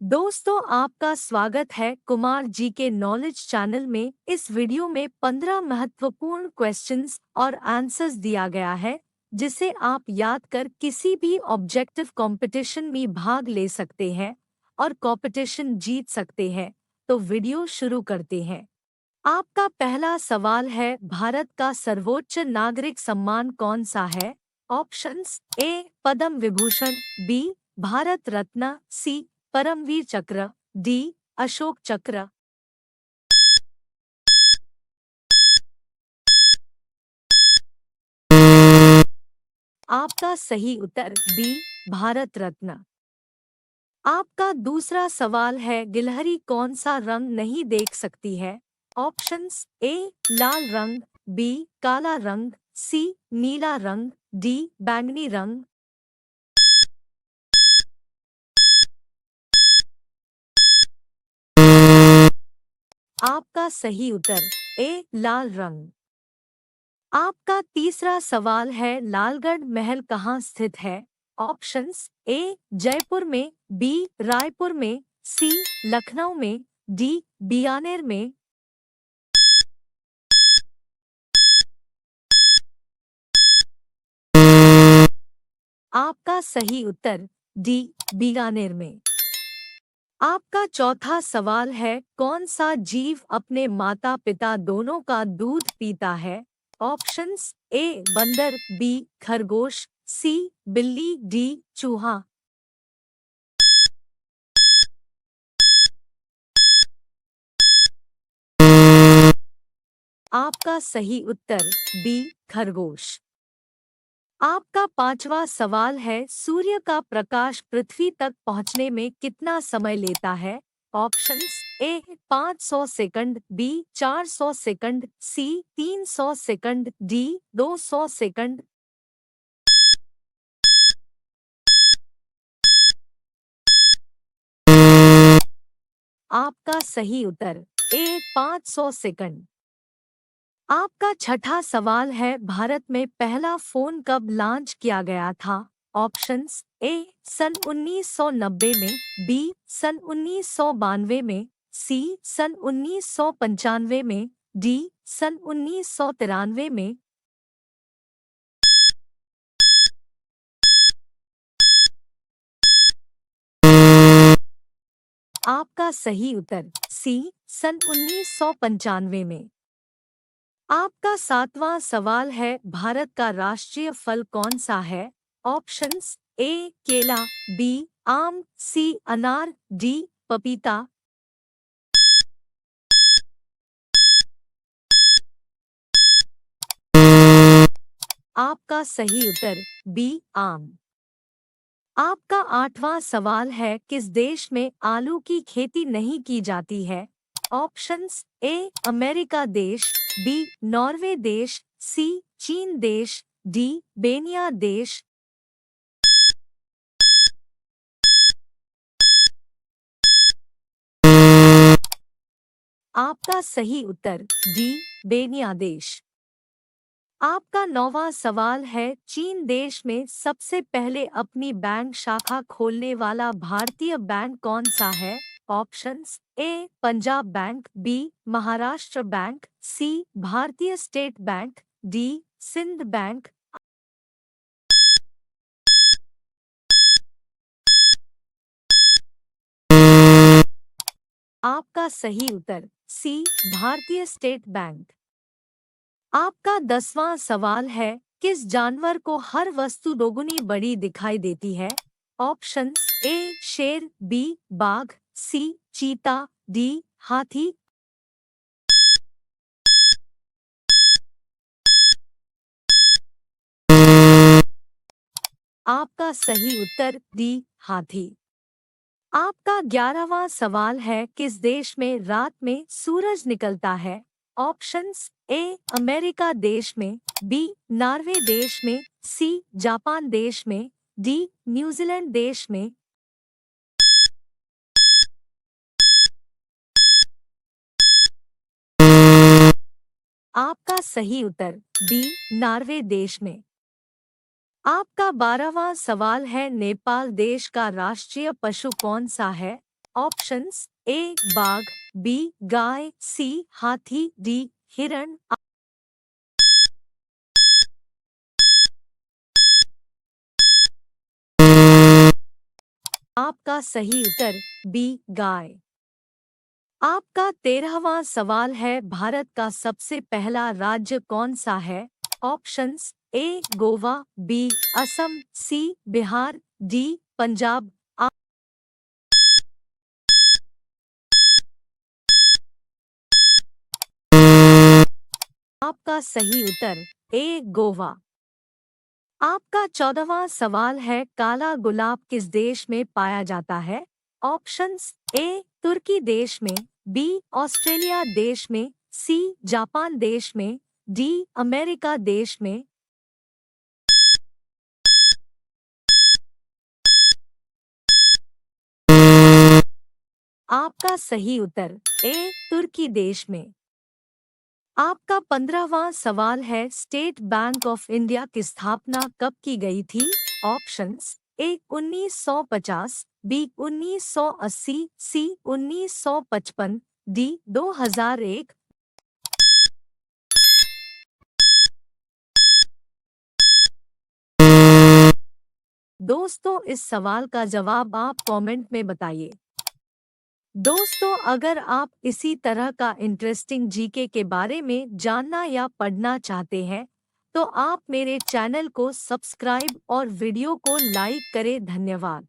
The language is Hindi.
दोस्तों, आपका स्वागत है कुमार जी के नॉलेज चैनल में। इस वीडियो में 15 महत्वपूर्ण क्वेश्चंस और आंसर्स दिया गया है, जिसे आप याद कर किसी भी ऑब्जेक्टिव कंपटीशन में भाग ले सकते हैं और कंपटीशन जीत सकते हैं। तो वीडियो शुरू करते हैं। आपका पहला सवाल है, भारत का सर्वोच्च नागरिक सम्मान कौन सा है? ऑप्शंस: ए पद्म विभूषण, बी भारत रत्न, सी परमवीर चक्र, डी अशोक चक्र। आपका सही उत्तर बी भारत रत्न। आपका दूसरा सवाल है, गिलहरी कौन सा रंग नहीं देख सकती है? ऑप्शंस: ए लाल रंग, बी काला रंग, सी नीला रंग, डी बैंगनी रंग। आपका सही उत्तर ए लाल रंग। आपका तीसरा सवाल है, लालगढ़ महल कहाँ स्थित है? ऑप्शंस: ए जयपुर में, बी रायपुर में, सी लखनऊ में, डी बीकानेर में। आपका सही उत्तर डी बीकानेर में। आपका चौथा सवाल है, कौन सा जीव अपने माता पिता दोनों का दूध पीता है? ऑप्शंस: ए बंदर, बी खरगोश, सी बिल्ली, डी चूहा। आपका सही उत्तर बी खरगोश। आपका पांचवा सवाल है, सूर्य का प्रकाश पृथ्वी तक पहुंचने में कितना समय लेता है? ऑप्शंस: ए 500 सेकंड, बी 400 सेकंड, सी 300 सेकंड, डी 200 सेकंड। आपका सही उत्तर ए 500 सेकंड। आपका छठा सवाल है, भारत में पहला फोन कब लॉन्च किया गया था? ऑप्शंस: ए सन 1990 में, बी सन 1992 में, सी सन 1995 में, डी सन 1993 में। आपका सही उत्तर सी सन 1995 में। आपका सातवां सवाल है, भारत का राष्ट्रीय फल कौन सा है? ऑप्शंस: ए केला, बी आम, सी अनार, डी पपीता। आपका सही उत्तर बी आम। आपका आठवां सवाल है, किस देश में आलू की खेती नहीं की जाती है? ऑप्शंस: ए अमेरिका देश, बी नॉर्वे देश, सी चीन देश, डी बेनिया देश। आपका सही उत्तर डी बेनिया देश। आपका नौवां सवाल है, चीन देश में सबसे पहले अपनी बैंक शाखा खोलने वाला भारतीय बैंक कौन सा है? Options: A Punjab bank, B Maharashtra bank, C Bharatiya state bank, D Sindh bank. आपका सही उत्तर सी भारतीय स्टेट बैंक। आपका 10वां सवाल है, किस जानवर को हर वस्तु दोगुनी बड़ी दिखाई देती है? ऑप्शंस: ए शेर, बी बाघ, सी चीता, डी हाथी। आपका सही उत्तर डी हाथी। आपका 11वां सवाल है, किस देश में रात में सूरज निकलता है? ऑप्शंस: ए अमेरिका देश में, बी नॉर्वे देश में, सी जापान देश में, डी न्यूजीलैंड देश में। आपका सही उत्तर बी नॉर्वे देश में। आपका 12वां सवाल है, नेपाल देश का राष्ट्रीय पशु कौन सा है? ऑप्शंस ए बाघ, बी गाय, सी हाथी, डी हिरण। आपका सही उत्तर बी गाय। आपका 13वां सवाल है, भारत का सबसे पहला राज्य कौन सा है? Options A Goa, B Assam, C Bihar, D Punjab. आपका सही उत्तर ए गोवा। आपका 14वां सवाल है, काला गुलाब किस देश में पाया जाता है? ऑप्शंस ए तुर्की देश में, बी ऑस्ट्रेलिया देश में, सी जापान देश में, डी अमेरिका देश में। आपका सही उत्तर ए तुर्की देश में। आपका 15वां सवाल है, स्टेट बैंक ऑफ इंडिया की स्थापना कब की गई थी? Options A 1950, B 1980, C 1955, D 2001। दोस्तों, इस सवाल का जवाब आप कमेंट में बताइए। दोस्तों, अगर आप इसी तरह का इंटरेस्टिंग जीके के बारे में जानना या पढ़ना चाहते हैं, तो आप मेरे चैनल को सब्सक्राइब और वीडियो को लाइक करें। धन्यवाद।